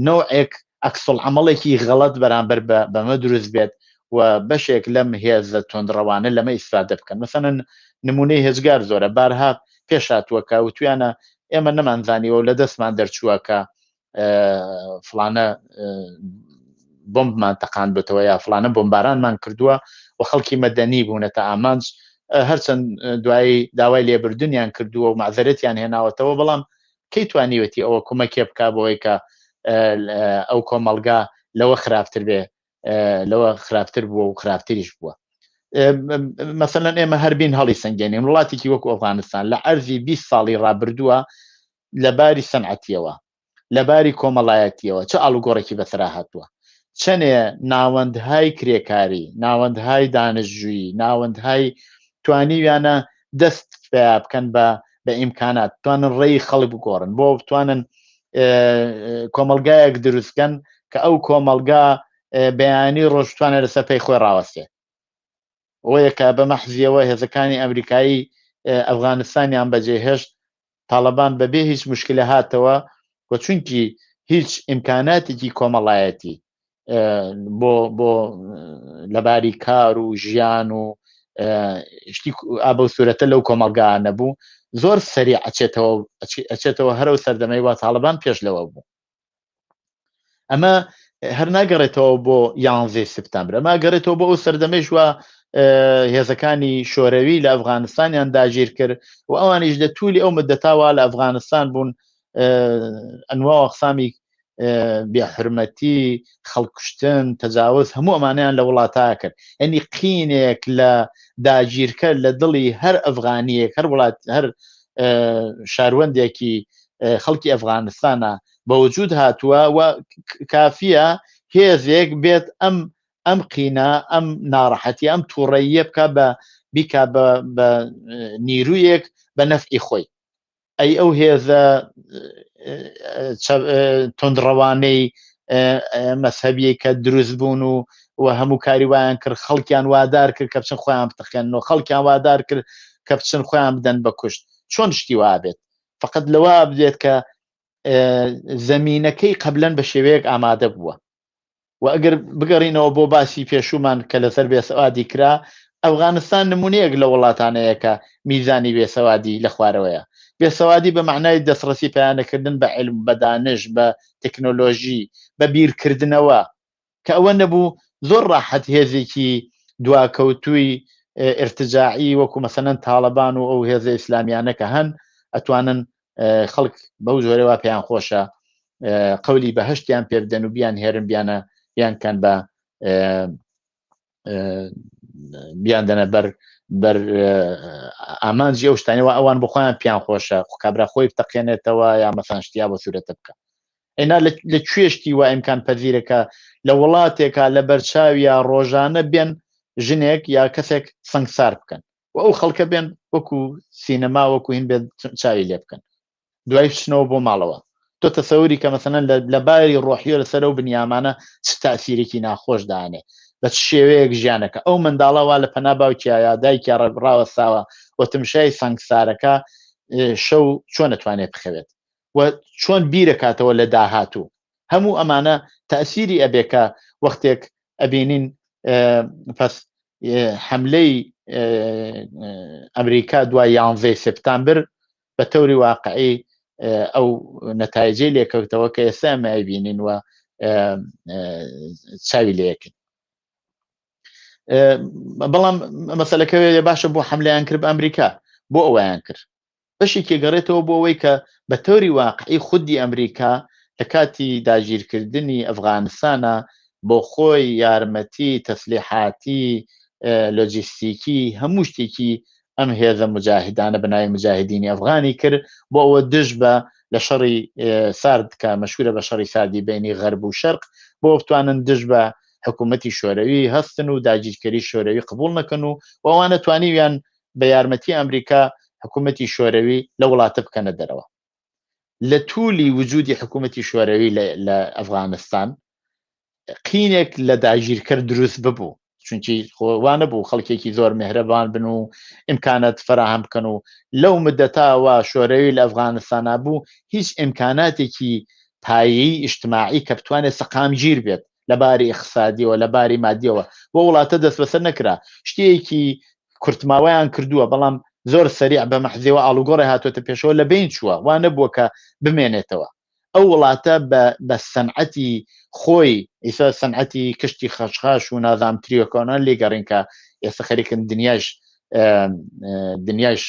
نەوعێک ئەکسڵ عەمەڵێکی غەڵەت بەرامبەر بەمە دروست بێت و بەشێک لەم هێزە تۆندڕەوانە لەمە ئیسفادە بکەن. مەسەڵەن نمونەی هێزگار زۆرە، بارها پێشاتووەکە و تویانە ئێمە نەمانزانیەوە لە دەستمان دەرچووە کە فلانە بۆمبمان تەقاند بێتەوە یا فلانە بۆمبارانمان کردووە و خەڵکی مەدەنی بوونەتە ئامانج، هەرچەند دوایی داوای لێبردنیان کردووە و معزەرەتیان هێناوەتەوە، بەڵام کەی توانیوەتی ئەوە کۆمەکێ بکا بۆی کە ئەو کۆمەلگا لەوە خراپتر بێ، لەوە خراپتر بووە و خراپتریش بووە. مەسەڵەن ئێمە هەربین هەڵی سنگێنین وڵاتێکی وەکو ئەفغانستان لە عەرزی 20 ساڵی ڕابردووە لەباری سەنعەتیەوە، لەباری کۆمەڵایەتیەوە چه ئاڵوگۆڕێکی بەسەرا هاتووە، چەنێ ناوەندهای کرێکاری، ناوەندهای دانشجووی، ناوەندهای توانیویانە دەست پێ بکەن بە ئیمکانات، توانن ڕێی خەڵک بگۆڕن بۆ بتوانن کۆمەلگایەک دروستکەن کە ئەو کۆمەلگا بەیانی ڕۆژتوانە لەسەر پێی خۆی ڕاوەستێ. وەیەکە بە مەحزیەوە هێزەکانی ئەمریکایی ئەفغانستانیان بەجێهێشت، تاالبان بەبێ هیچ مشکلە هاتەوە و چونکی هیچ ئیمکاناتێکی کۆمەڵایەتی بۆ لەباری کار و ژیان و شتی ئابە و سوورەتە لەو کۆمەلگا نەبوو، زۆر سەریع ئەچێتەوە هەرو سەردەمەی وا تاالبان پێش لەوە بوو. ئەمە هەر ناگەڕێتەوە بۆ 11 سپتامبر، ئەمە گەڕێتەوە بۆ ئەو سەردەمەش وە هێزەکانی شۆرەوی لە ئەفغانستانیان داگیر کرد و ئەوانیش لە توولی ئەو مدەتاوە لە ئەفغانستان بوون ئەنواع ئەقسامی بێحورمەتی خەڵکوشتن تەجاوز هەموو ئەمانیان لە وڵاتە کرد ئەنی قینێک لە داگیرکە لە دڵی هەر ئەفغانیەک هەر وڵات هەر شاروەندێکی خەڵکی ئەفغانستانە بەوجود هاتووە و کافیە هێزێک بێت ئەم قینە ئەم ناڕەحەتی ئەم تووڕەیە بیکا بە نیرویەک بە نەفعی خۆی ئەی ئەو هێزە تۆندڕەوانەی مەسهەبیە کە دروست بوون و هەموو کاری وایان کرد خەڵکیان وادار کرد کە بچن خۆیان بتەخێنەوە خەڵکیان وادار کرد کە بچن خۆیان بدەن بە کوشت چۆن شتی وابێت فقط لەوە بدێت کە زەمینەکەی قەبلەن بە شێوەیەک ئامادە بووە و ئەگەر بگەڕینەوە بۆ باسی پێشومان کە لەسەر بێسەوادی کرا ئەفغانستان نمونەیەک لە وڵاتانەیە کە میزانی بێسەوادی لە خوارەوەیە بێسەوادی بە معنای دەستڕەسی پەیانەکردن بە علم بە دانش بە تەکنۆلۆژی بە بیرکردنەوە کە ئەوە نەبوو زۆر ڕاحەت هێزێکی دواکەوتووی ارتجاعی وەکو مەسەلەن تاڵەبان و ئەو هێزە ئیسلامیانە کە هەن ئەتوانن خەڵک بەو جۆرەوە پێیان خۆشە قەولی بەهەشتیان پێ بدەن و بیان هێرن بیانە بیانکەن بە بیان دەنە بەر ئامانجی ئەو شتانەوە ئەوان بخۆیان پیان خۆشە کابرا خۆی بتەقێنێتەوە یا مەسان شتیا بە سوورەتە بکە ئێنا لە کوێشتی وا ئیمکان پەذیرەکە لە وڵاتێکە لە بەرچاویە ڕۆژانە بێن ژنێک یا کەسێک سەنگسار بکەن و ئەو خەڵکە بێن وەکو سینەما وەکو هین بێت چاوی لێ بکەن دوای بچنەوە بۆ ماڵەوە تۆ تەسەوری کە مەسەلەن لە باری ڕۆحیە لەسەر ئەو بنیامانە چ تاسیرێکی ناخۆش دانێ بە شێوەیەک ژیانەکە ئەو منداڵەوە لە پەنا باوکیە یا دایکی ڕاوەستاوە و تمشای سەنگسارەکە شەو چۆن نەتوانێت بخەوێت و چۆن بیرەکاتەوە لە داهاتوو هەموو ئەمانە تاسیری ئەبێکە وەختێک ئەبینین پس حملەی ئەمریکا دوای 11 سپتامبر بە تەوری واقعی ئەو نەتایجەی لێکەوتەوە کە ئێستا ئەمە بینین و چاوی لەیەکن بەڵام مەسەلەکەوێ باشە بۆ حملەیان کرد بە ئەمریکا بۆ ئەویان کرد بەشێکی گەڕێتەوە بۆ ئەوەی کە بە تەوری واقعی خودی ئەمریکا لە کاتی داگیرکردنی ئەفغانستانە بۆ خۆی یارمەتی تەسلیحاتی لۆجیستیکی هەموو شتێکی ئەم هێزە مجاهدانە بەناوی مجاهدینی ئەفغانی کرد بۆ ئەوە دژ بە لە شەڕی سارد کە مەشهورە بە شەڕی ساردی بینی غەرب و شەرق بۆ بتوانن دژ بە حکوومەتی شۆرەوی هەستن و داگیرکەری شۆرەوی قبول نەکەن و ئەوانە توانیویان بە یارمەتی ئەمریکا حکوومەتی شۆرەوی لە وڵاتە بکەنە دەرەوە لە توولی وجودی حکوومەتی شۆرەوی لە ئەفغانستان قینێک لە داگیرکرد دروست ببوو چونکی خۆوانە بوو خەڵکێکی زۆر مهرەبان بن و ئیمکانات فراهم بکەن و لەو مدەتاوە شۆرەوی لە ئەفغانستانە بوو هیچ ئیمکاناتێکی پایەی ئیجتماعی کە بتوانێت سەقامگیر بێت لەباری اقتصادیەوە لەباری مادیەوە بۆ وڵاتە دەست بەسەر نەکرا شتێکی کورتماوەیان کردووە بەڵام زۆر سەریع بە مەحزەوە ئاڵوگۆڕی هاتوۆتە پێشەوە لە بین چووە وانە بووە کە بمێنێتەوە ئەو وڵاتە بە سەنعەتی خۆی ئیسا سەنعەتی کشتی خەشخاش و نازامتریەکانان لێگەڕین کە ئێستا خەریکن دنیاش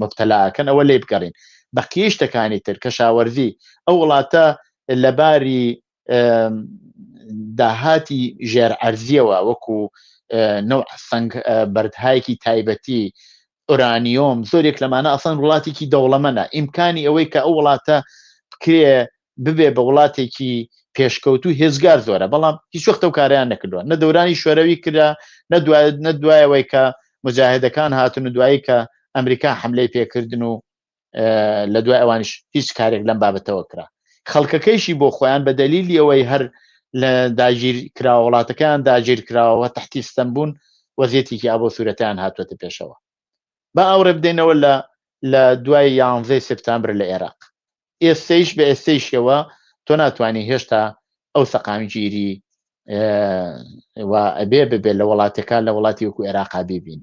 مبتەلاکەن ئەوە لێ بگەڕین بەقیە شتەکانی تر کەشاوەرزی ئەو وڵاتە لەباری داهاتی ژێرعەرزیەوە وەکو نوع سنگ بەردهایەکی تایبەتی ئورانیۆم زۆرێک لەمانە ئەسان وڵاتێکی دەوڵەمەنە ئیمکانی ئەوەی کە ئەو وڵاتە بکرێ ببێ بە وڵاتێکی پێشکەوتو هێزگار زۆرە بەڵام هیچ وەختە و کاریان نەکردووە نە دەورانی شۆرەوی کرا نەدوایەوەی کە مجاهدەکان هاتن و دوایی کە ئەمریکا حملەی پێکردن و لە دوای ئەوانش هیچ کارێک لەم بابەتەوە کرا خەڵکەکەیشی بۆ خۆیان بە دەلیلی ئەوەی هەر لە داگیر کرا وڵاتەکان داگیر کراوە تحتی ستەم بوون وەزیەتێکی ئابۆ سوورەتیان هاتووەتە پێشەوە با ئەوڕێ بدەینەوە لە دوای 11 سپتامبر لە عێراق ئێستەیش بە ئێستەیشەوە تۆ ناتوانانی هێشتا ئەو سەقامگیری و ئەبێ ببێت لە وڵاتەکان لە وڵاتی وەکو عێراقا ببین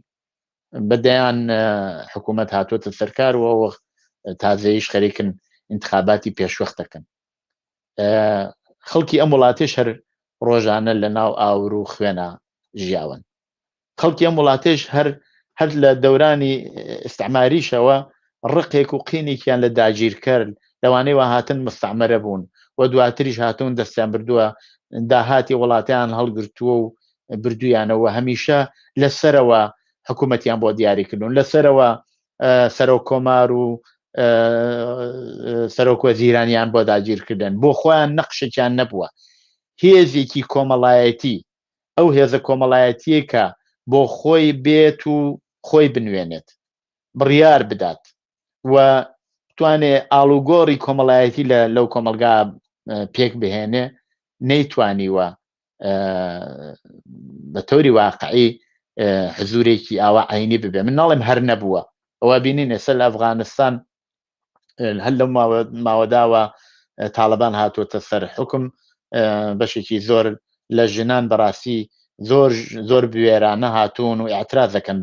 بەدەیان حکوومەت هاتووەتە سەرکار و تازەیش خەریکن انتخاباتی پێشوەخت دەکەن خەڵکی ئەم وڵاتیش هەر ڕۆژانە لە ناو ئاور و خوێنە ژیاون خەڵکی ئەم وڵاتێش هەر لە دەورانی ئستعماریشەوە ڕقێک و قینێکیان لە داگیر کرد لەوانەیە وا هاتن مستعمرە بوون و دواتریش هاتوون دەستیان بردووە داهاتی وڵاتیان هەڵگرتووە و بردویانەوە هەمیشە لەسەرەوە حکوومەتیان بۆ دیاریکردون لەسەرەوە سەرۆک کۆمار و سەرۆک وەزیرانیان بۆ داگیرکردن بۆ خۆیان نەقشێکیان نەبووە هێزێکی کۆمەڵایەتی ئەو هێزە کۆمەڵایەتیە کە بۆ خۆی بێت و خۆی بنوێنێت بڕیار بدات و توانێ ئاڵوگۆڕی کۆمەڵایەتی لەو کۆمەلگا پێک بهێنێ نەیتوانیوە بە تۆری واقعی حزورێکی ئاوا عینی ببێ من ناڵێم هەر نەبووە ئەوە بینین ئێستا لە ئەفغانستان هەر لەو ماوەداوە تاالبان هاتووەتە سەر حکم بەشێکی زۆر لە ژنان بەڕاستی زۆر بوێرانە هاتوون و ئاعتراض دەکەن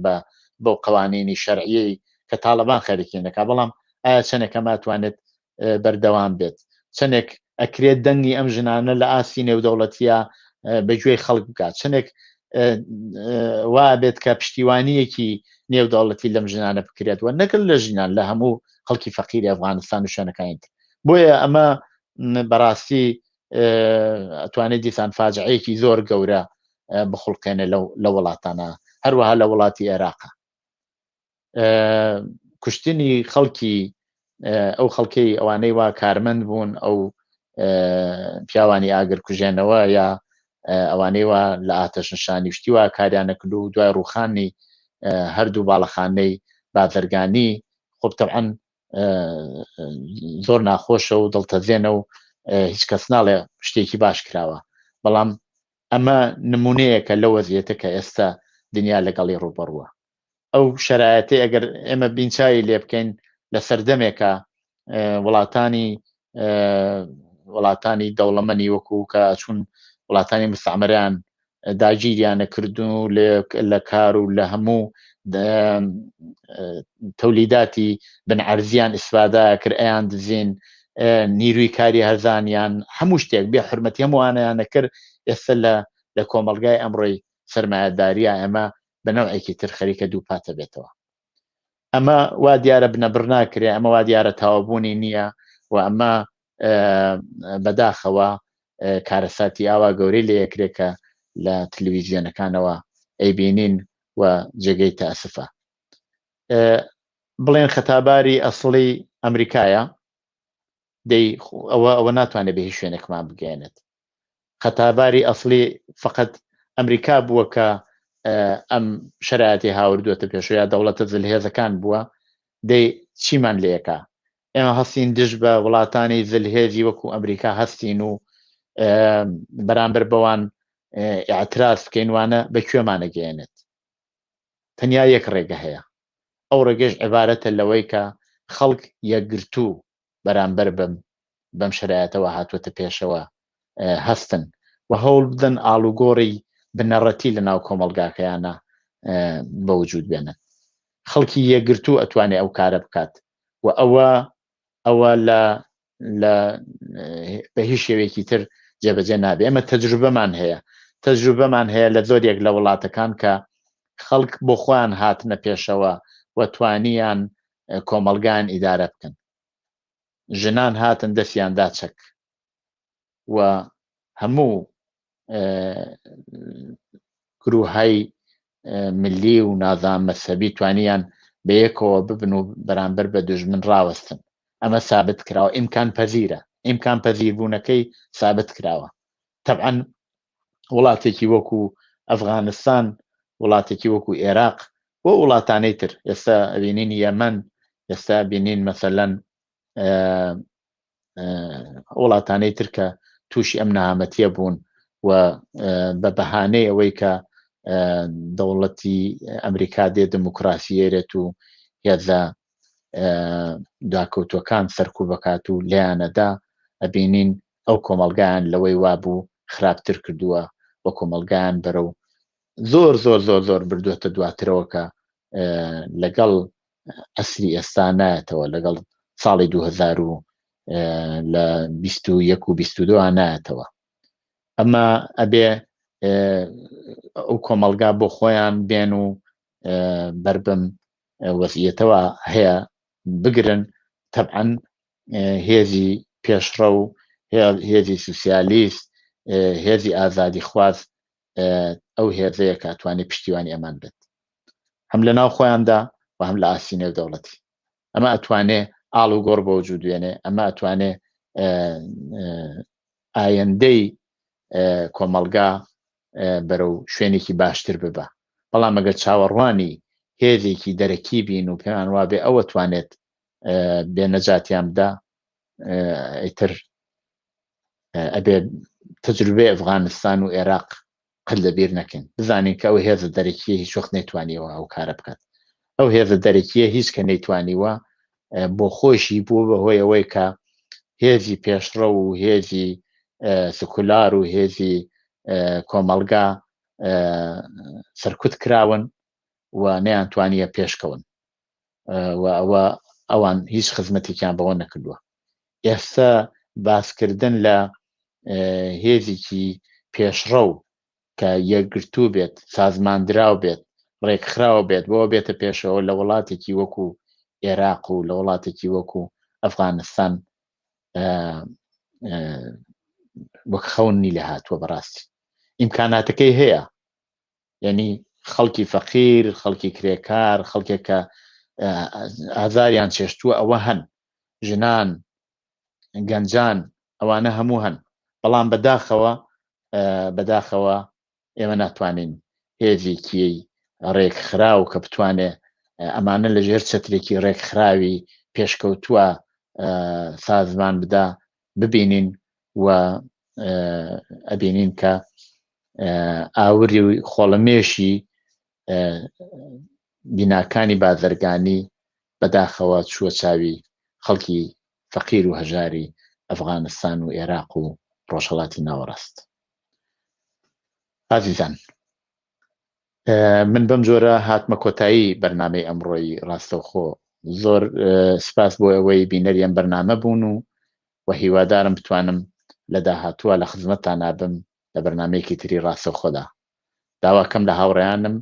بەو قوانینی شەرعیەی کە تاالبان خەریکین دەکا بەڵام ئایا چەندێک ئەماتوانێت بەردەوام بێت چەندێک ئەکرێت دەنگی ئەم ژنانە لە ئاسی نێودەوڵەتیە بەگوێی خەڵک بکات چەندێک وا بێت کە پشتیوانیەکی نێودەوڵەتی لەم ژنانە بکرێتوە نەکرد لە ژنان لە هەموو خەڵکی فەقیری ئەفغانستان و شوێنەکانیت بۆیە ئەمە بەڕاستی ئەتوانێت دیسان فاجعەیەکی زۆر گەورە بخڵقێنێ لە وڵاتانە هەروەها لە وڵاتی عێراقا کوشتنی خەڵکی ئەو خەڵکەی ئەوانەی وا کارمەند بوون ئەو پیاوانی ئاگر کوژێنەوە یا ئەوانەی وا لە ئاتەشنشانی شتی وا کاریانە کرد و دوای ڕووخانی هەردوو باڵەخانەی بازرگانی خۆب تەبعەن زۆر ناخۆشە و دڵتەزێنە و هیچ کەس ناڵێ شتێکی باش کراوە بەڵام ئەمە نمونەیەکە لە وەزیەتە کە ئێستا دنیا لەگەڵی ڕوبەڕووە ئەو شەرایەتی ئەگەر ئێمە بینچایی لێ بکەین لە سەردەمێکە وڵاتانی دەوڵەمەنی وەکو کە چون وڵاتانی مستعمەریان داگیریانە کردو لە کار و لە هەموو تەولیداتی بنعەرزیان ئیسفادا کرد ئەیان دزین نیروی کاری هەرزانیان هەموو شتێک بێ حرمەتی هەمووانیانە کرد ئێستا لە کۆمەلگای ئەمڕۆی سەرمایەداریە ئەمە بە نەوعێکی تر خەریکە دووپاتە بێتەوە ئەمە وا دیارە بنەبڕ ناکرێ ئەمە وا دیارە تاوابوونی نییە و ئەمە بەداخەوە کارەساتی ئاوا گەورەی لە یەکرێکە لە تەلەڤیزیۆنەکانەوە ئەیبینین و جێگەی تاسفە بڵێن خەتاباری ئەسڵی ئەمریکایە ئەوە ناتوانێت بە هیچ شوێنێکمان بگەێنێت خەتاباری ئەسڵی فقط ئەمریکا بووە کە ئەم شەرایەتی هاوردووەتە پێشەوە یا دەوڵەتە زلهێزەکان بووە دەی چیمان لێکە ئێمە هەستین دژ بە وڵاتانی زلهێزی وەکو ئەمریکا هەستین و بەرامبەر بەوان ئاعتراز بکەین وانە بەکوێمانە گەێنێت تەنیا یەک ڕێگە هەیە ئەو ڕێگەش عیبارەتە لەوەی کە خەڵک یەکگرتوو بەرامبەر بەم شەرایەتەوە هاتووەتە پێشەوە هەستن و هەوڵ بدەن ئاڵوگۆڕی بنەڕەتی لە ناو کۆمەلگاکەیانە بەوجود بێنن خەڵکی یەکگرتوو ئەتوانێت ئەو کارە بکات و ئەوە بە هیچ شێوەیەکی تر جێبەجێ نابێ ئەمە تەجروبەمان هەیە لە زۆرێک لە وڵاتەکان کە خەڵک بۆ خۆیان هاتنە پێشەوە و توانیان کۆمەلگان ئیدارە بکەن ژنان هاتن دەستیان داچەک و هەموو گروههای ملی و نازان مەسەبی توانیان بەیەکەوە ببن و بەرامبەر بە دوژمن ڕاوەستن ئەمە ثابت کراوە ئیمکان پەزیرە ئیمکان پەزیربوونەکەی ثابت کراوە طبعا وڵاتێکی وەکو ئەفغانستان وڵاتێکی وەکو عێراق بۆ وڵاتانەی تر ئێستا بینین یەمەن ئێستا بینین مەسەلەن وڵاتانەی تر کە تووشی ئەم نەهامەتیە بوون و بە بەهانەی ئەوەی کە دەوڵەتی ئەمریکا دێ دموکراسیێرێت و هێزە داکەوتوەکان سەرکوب بکات و لێیانەدا ئەبینین ئەو کۆمەلگایان لەوەی وابوو خراپتر کردووە بە کۆمەلگایان بەرەو زۆر زۆر زۆر زۆر بردوێتە دواترەوە کە لەگەڵ عەسری ئێستا نایەتەوە لەگەڵ ساڵی 2000 لە 21 و 22 نایەتەوە ئەمە ئەبێ ئەو کۆمەلگا بۆ خۆیان بێن و بەربم وەزعیەتەوە هەیە بگرن. تەبعەن هێزی پێشڕە و هێزی سوسیالیست، هێزی ئازادی خواز ئەو هێزەیە کە ئەتوانێت پشتیوانی ئەمان بێت، هەم لە ناو خۆیاندا و هەم لە ئاستی نێودەوڵەتی. ئەمە ئەتوانێ ئاڵ و گۆڕ بە وجود وێنێ، ئەمە ئەتوانێ ئایندەی کۆمەلگا بەرەو شوێنێکی باشتر ببە. بەڵام ئەگەر چاوەڕوانی هێزێکی دەرەکی بین و پێیان وابێ ئەوە توانێت بێنەجاتیان بدا، ئیتر ئەبێ تەجروبەی ئەفغانستان و عێراق قەت لەبیر نەکەین، بزانین کە ئەو هێزە دەرەکیە هیچ وەخت نەیتوانیەوە ئەو کارە بکات. ئەو هێزە دەرەکیە هیچ کە نەیتوانیوە بۆ خۆشی بوو بەهۆی ئەوەی کە هێزی پێشڕە و هێزی سکولار و هێزی کۆمەلگا سەرکوت کراون و نەیانتوانیە پێشکەون و ئەوان هیچ خزمەتێکیان بەوە نەکردووە. ئێستا باسکردن لە هێزێکی پێشڕە و کە یەکگرتوو بێت، سازماندراو بێت، ڕێکخراوە بێت، بۆ بێتە پێشەوە لە وڵاتێکی وەکو عێراق و لە وڵاتێکی وەکو ئەفغانستان وەک خەونی لە هاتووە. بەڕاستی ئیمکاناتەکەی هەیە، یعنی خەڵکی فەقیر، خەڵکی کرێکار، خەڵکێکە ئازاریان چێشتووە ئەوە هەن، ژنان، گەنجان، ئەوانە هەموو هەن. بەڵام بەداخەوە ئێمە ناتوانین هێزێکی ڕێکخراو کە بتوانێ ئەمانە لە ژێر چەترێکی ڕێکخراوی پێشکەوتووە سازمان بدا ببینین و ئەبینین کە ئاوری خۆڵەمێشی بیناکانی بازرگانی بەداخەوە چووە چاوی خەڵکی فەقیر و هەژاری ئەفغانستان و عێراق و ڕۆژهەڵاتی ناوەڕاست. ئازیزان، من بەم جۆرە هاتمە کۆتایی بەرنامەی ئەمڕۆی ڕاستەوخۆ. زۆر سپاس بۆ ئەوەی بینەری ئەم بەرنامە بوون و هیوادارم بتوانم لە داهاتووە لە خزمەتتان نابم لە بەرنامەیەکی تری ڕاستەوخۆدا. داواکەم لە هاوڕێیانم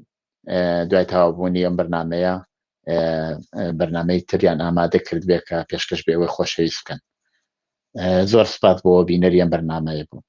دوای تەواوبوونی ئەم بەرنامەیە بەرنامەی تریان ئامادە کرد بێ کە پێشکەش بێ ئەوەی خۆشەویست بکەن. زۆر سپاس بۆ بینەری ئەم بەرنامەیە بوو.